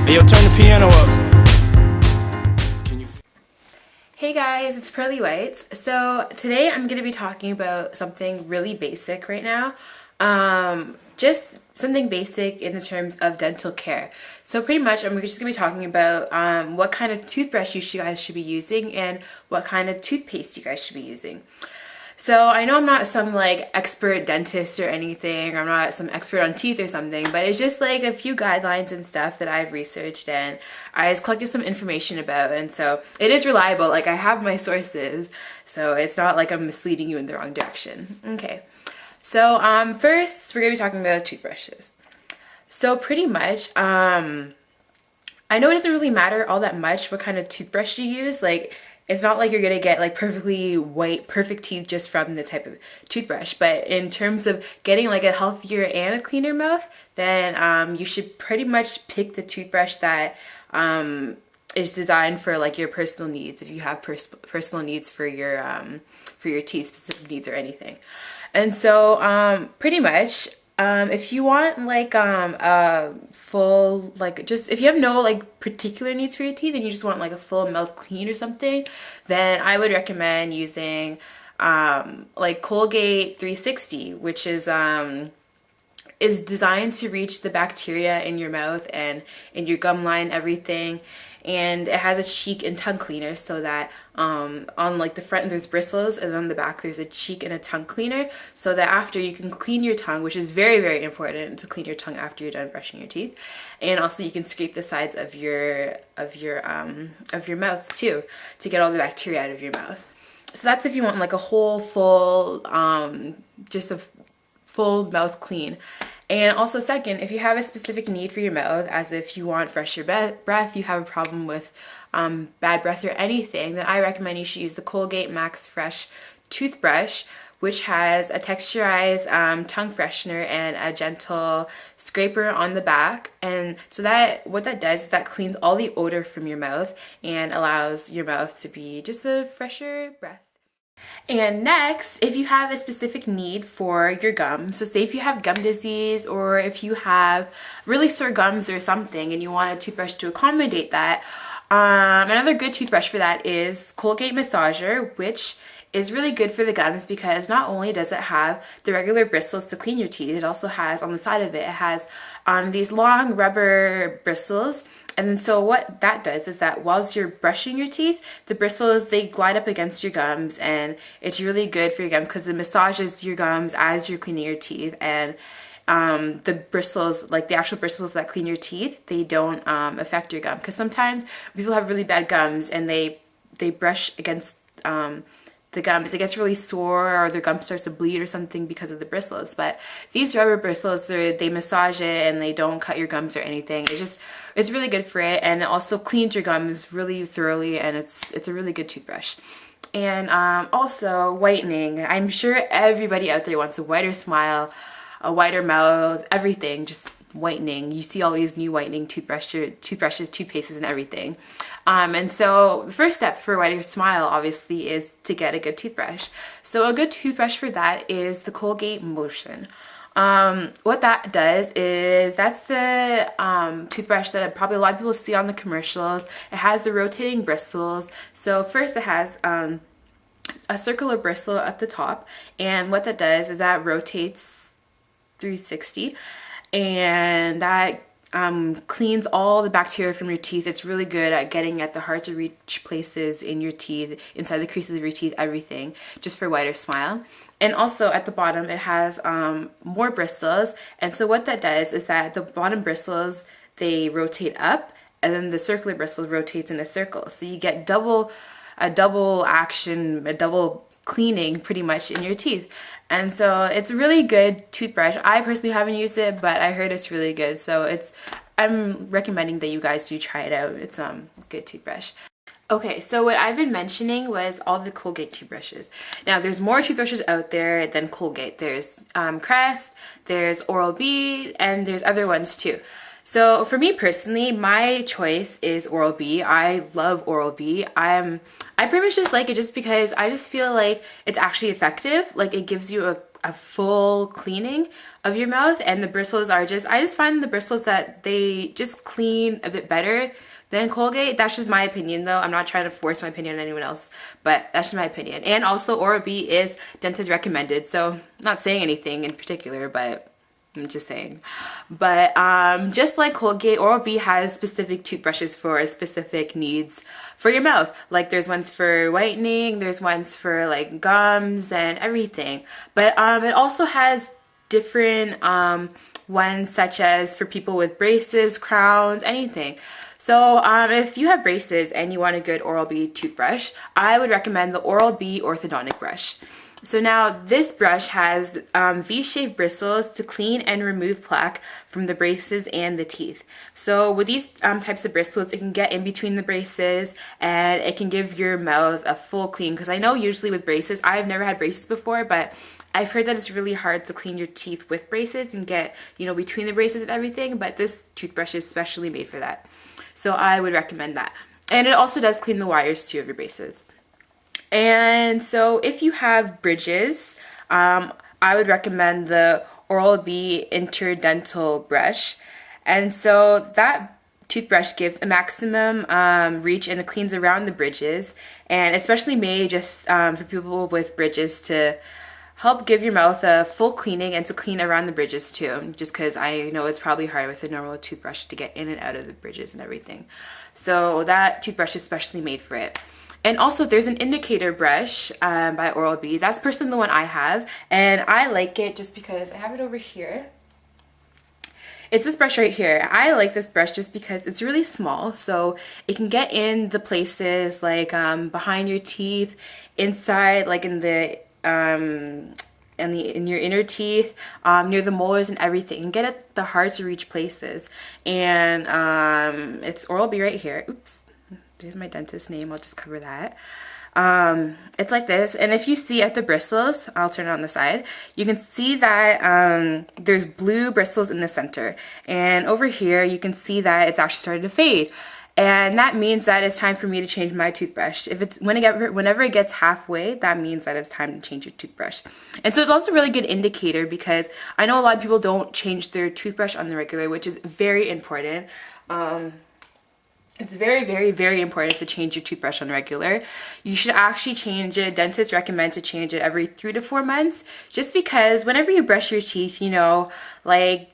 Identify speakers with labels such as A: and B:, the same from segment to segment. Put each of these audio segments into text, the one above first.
A: Hey, yo, turn the piano up.
B: Hey guys, it's Pearly Whites. So today I'm going to be talking about something really basic right now. Just something basic in the terms of dental care. So pretty much I'm just going to be talking about what kind of toothbrush you guys should be using and what kind of toothpaste you guys should be using. So I know I'm not some like expert dentist or anything, or I'm not some expert on teeth or something, but it's just like a few guidelines and stuff that I've researched and I just collected some information about, and so it is reliable. Like, I have my sources, so it's not like I'm misleading you in the wrong direction. Okay, so first we're gonna be talking about toothbrushes. So pretty much, I know it doesn't really matter all that much what kind of toothbrush you use. Like, it's not like you're gonna get like perfectly white, perfect teeth just from the type of toothbrush. But in terms of getting like a healthier and a cleaner mouth, then you should pretty much pick the toothbrush that is designed for like your personal needs. If you have personal needs for your teeth, specific needs or anything. And so pretty much, if you want like a full, like, just if you have no like particular needs for your teeth and you just want like a full mouth clean or something, then I would recommend using like Colgate 360, which is designed to reach the bacteria in your mouth and in your gum line, everything. And it has a cheek and tongue cleaner, so that on like the front there's bristles and on the back there's a cheek and a tongue cleaner, so that after you can clean your tongue, which is very, very important to clean your tongue after you're done brushing your teeth. And also you can scrape the sides of your mouth too, to get all the bacteria out of your mouth. So that's if you want like a whole full just a full mouth clean. And also second, if you have a specific need for your mouth, as if you want fresher breath, you have a problem with bad breath or anything, then I recommend you should use the Colgate Max Fresh toothbrush, which has a texturized tongue freshener and a gentle scraper on the back. And so that what that does is that cleans all the odor from your mouth and allows your mouth to be just a fresher breath. And next, if you have a specific need for your gums, so say if you have gum disease or if you have really sore gums or something and you want a toothbrush to accommodate that, another good toothbrush for that is Colgate Massager, which is really good for the gums because not only does it have the regular bristles to clean your teeth, it also has on the side of it, it has these long rubber bristles. And then so what that does is that whilst you're brushing your teeth, the bristles, they glide up against your gums, and it's really good for your gums because it massages your gums as you're cleaning your teeth. And the bristles, like the actual bristles that clean your teeth, they don't affect your gum, because sometimes people have really bad gums and they brush against the gums, it gets really sore or their gum starts to bleed or something because of the bristles. But these rubber bristles, they massage it and they don't cut your gums or anything. It's really good for it, and it also cleans your gums really thoroughly, and it's a really good toothbrush. And also whitening. I'm sure everybody out there wants a whiter smile, a whiter mouth, everything, just whitening. You see all these new whitening toothbrushes, toothpastes and everything. And so the first step for a whiter smile obviously is to get a good toothbrush. So a good toothbrush for that is the Colgate Motion. What that does is that's the toothbrush that probably a lot of people see on the commercials. It has the rotating bristles. So first it has a circular bristle at the top, and what that does is that rotates 360, and that cleans all the bacteria from your teeth. It's really good at getting at the hard to reach places in your teeth, inside the creases of your teeth, everything, just for a whiter smile. And also at the bottom it has more bristles, and so what that does is that the bottom bristles, they rotate up, and then the circular bristle rotates in a circle, so you get a double action, a double cleaning pretty much in your teeth. And so it's a really good toothbrush. I personally haven't used it, but I heard it's really good, so I'm recommending that you guys do try it out. It's a good toothbrush. Okay, so what I've been mentioning was all the Colgate toothbrushes. Now, there's more toothbrushes out there than Colgate. There's CREST, there's Oral-B, and there's other ones too. So for me personally, my choice is Oral-B. I love Oral-B. I pretty much just like it just because I just feel like it's actually effective. Like, it gives you a full cleaning of your mouth, and the bristles are just, I just find the bristles that they just clean a bit better than Colgate. That's just my opinion though. I'm not trying to force my opinion on anyone else, but that's just my opinion. And also Oral-B is dentist recommended, so not saying anything in particular, but I'm just saying. But just like Colgate, Oral-B has specific toothbrushes for specific needs for your mouth. Like there's ones for whitening, there's ones for like gums and everything. But it also has different ones, such as for people with braces, crowns, anything. So if you have braces and you want a good Oral-B toothbrush, I would recommend the Oral-B orthodontic brush. So now this brush has V-shaped bristles to clean and remove plaque from the braces and the teeth. So with these types of bristles, it can get in between the braces and it can give your mouth a full clean. Because I know usually with braces, I've never had braces before, but I've heard that it's really hard to clean your teeth with braces and get, you know, between the braces and everything, but this toothbrush is specially made for that. So I would recommend that. And it also does clean the wires too of your braces. And so if you have bridges, I would recommend the Oral-B interdental brush. And so that toothbrush gives a maximum reach, and it cleans around the bridges, and especially made just for people with bridges to help give your mouth a full cleaning and to clean around the bridges too, just because I know it's probably hard with a normal toothbrush to get in and out of the bridges and everything. So that toothbrush is specially made for it. And also there's an indicator brush by Oral-B. That's personally the one I have, and I like it just because I have it over here. It's this brush right here. I like this brush just because it's really small, so it can get in the places like behind your teeth, inside, like in your inner teeth, near the molars and everything, and get at the hard to reach places. And it's Oral-B right here. Oops, there's my dentist name. I'll just cover that. It's like this, and if you see at the bristles, I'll turn it on the side, you can see that there's blue bristles in the center, and over here you can see that it's actually starting to fade. And that means that it's time for me to change my toothbrush. If it's whenever it gets halfway, that means that it's time to change your toothbrush. And so it's also a really good indicator, because I know a lot of people don't change their toothbrush on the regular, which is very important. It's very, very, very important to change your toothbrush on regular. You should actually change it. Dentists recommend to change it every 3 to 4 months, just because whenever you brush your teeth, you know, like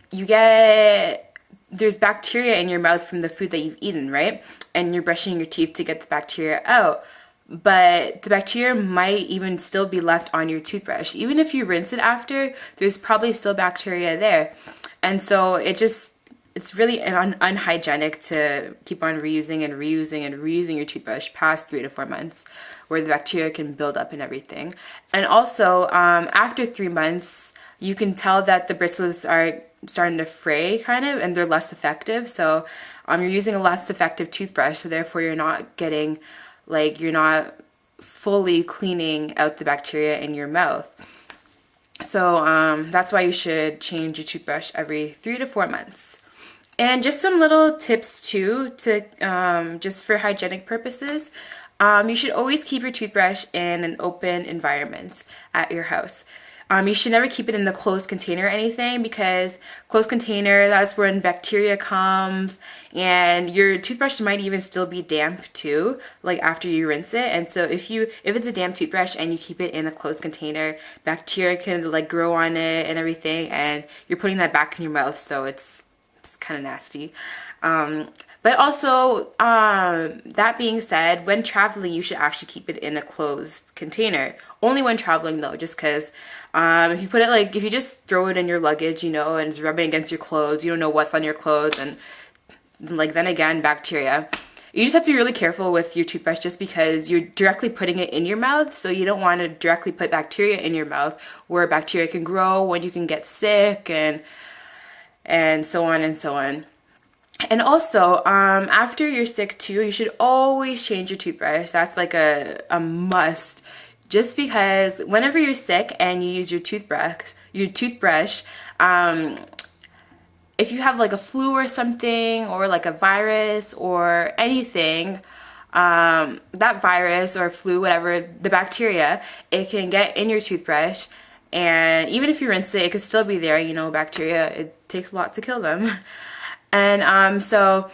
B: there's bacteria in your mouth from the food that you've eaten, right? And you're brushing your teeth to get the bacteria out. But the bacteria might even still be left on your toothbrush. Even if you rinse it after, there's probably still bacteria there. And so it's really unhygienic to keep on reusing your toothbrush past 3 to 4 months, where the bacteria can build up and everything. And also, after 3 months, you can tell that the bristles are starting to fray kind of, and they're less effective. So you're using a less effective toothbrush, so therefore you're not fully cleaning out the bacteria in your mouth. So that's why you should change your toothbrush every 3 to 4 months. And just some little tips too, to just for hygienic purposes. You should always keep your toothbrush in an open environment at your house. You should never keep it in a closed container or anything, because closed container, that's when bacteria comes, and your toothbrush might even still be damp too, like after you rinse it. And so if it's a damp toothbrush and you keep it in a closed container, bacteria can like grow on it and everything, and you're putting that back in your mouth, so it's kind of nasty. But also, that being said, when traveling, you should actually keep it in a closed container. Only when traveling though, just because if you just throw it in your luggage, you know, and it's rubbing against your clothes, you don't know what's on your clothes, and then again, bacteria. You just have to be really careful with your toothbrush, just because you're directly putting it in your mouth, so you don't want to directly put bacteria in your mouth, where bacteria can grow, when you can get sick, and so on and so on. And also, after you're sick too, you should always change your toothbrush. That's like a must. Just because whenever you're sick and you use your toothbrush, if you have like a flu or something, or like a virus or anything, that virus or flu, whatever, the bacteria, it can get in your toothbrush, And even if you rinse it, it could still be there. You know, bacteria, it takes a lot to kill them. And so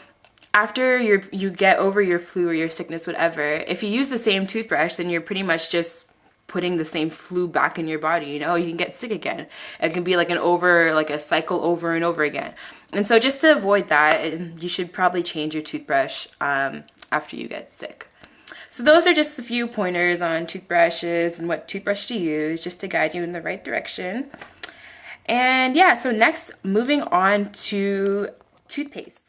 B: after you get over your flu or your sickness, whatever, if you use the same toothbrush, then you're pretty much just putting the same flu back in your body. You know, you can get sick again. It can be like a cycle over and over again. And so just to avoid that, you should probably change your toothbrush after you get sick. So those are just a few pointers on toothbrushes and what toothbrush to use, just to guide you in the right direction. And yeah, so next, moving on to toothpaste.